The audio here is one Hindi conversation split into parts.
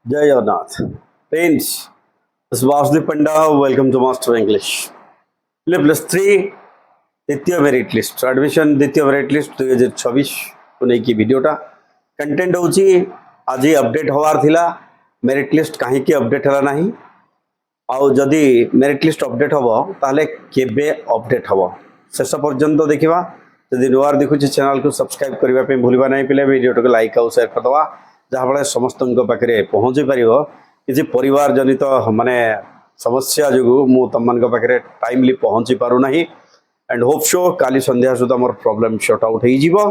Jai Jagannath. Friends, this is Vasudev Panda. Welcome to Master English. Plus three द्वितीय मेरिट लिस्ट एडमिशन द्वितीय मेरिट लिस्ट 2026 को लेकिन वीडियोटा कंटेंट हूँ आज अपडेट हबार थिला मेरिट लिस्ट कहीं अपडेट है ना आउ जदि मेरिट लिस्ट अपडेट हम ताले केबे अपडेट हम शेष पर्यंत देखा जदि नुआर देखुचे चैनल को सब्सक्राइब करने भूलवा नहीं पे वीडियो को लाइक आउ शेयर करदे जहाँफल समस्त पाखे पहुँची पार किसी परिवार जनित माने समस्या जो मु तुम पाखे टाइमली पहुँची पारना एंड होप शो काली संध्या सुधा मोर प्रॉब्लम शॉर्ट आउट हो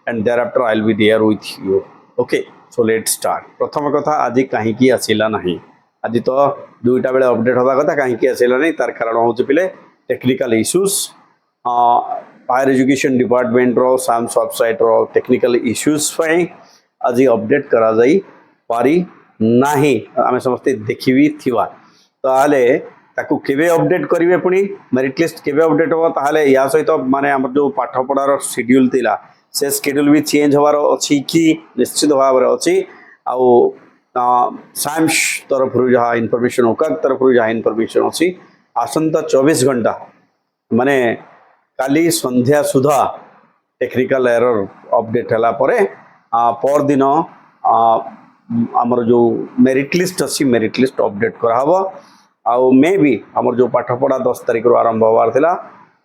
and thereafter I will be there with you okay so let start प्रथम कथा आज कहीं आसला ना आज तो दुईटा बेले अपडेट हवा कथा कहीं आसला नहीं तार कारण हूँ पे technical issues higher education department रो साम्स वेबसाइट रो टेक्निकल इश्यूज आज अपडेट करा जाई पारी नाही आमे समस्ते देखी थिवा ताले ताकू केबे अपडेट करिवे पुनी मेरिट लिस्ट केबे अपडेट हो ताले या सहित माने हमर जो पाठ पढ़ार शेड्यूल थिला से शेड्यूल भी चेंज होवार अछि कि निश्चित भाव रे अछि आउ साइंस तरफ रु जहा इनफॉरमेशन ओका तरफ रु जहा इनफॉरमेशन अछि आसंता 24 घंटा माने काली संध्या सुधा टेक्निकल एरर अपडेट हला परे पर दिन आमर जो मेरिट लिस्ट अच्छी मेरिट लिस्ट अपडेट कराहब आउ मे भी आमर जो पाठ पढ़ा 10 तारिख रु आरंभ होवार थिला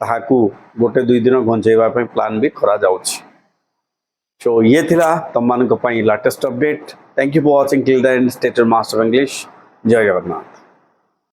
ताहाकू गोटे दुई दिन घंचेवा प्लान भी करा जाउछि सो ये थिला तम मानक पई latest update thank you for watching till the end stay tuned master English जय जगन्नाथ।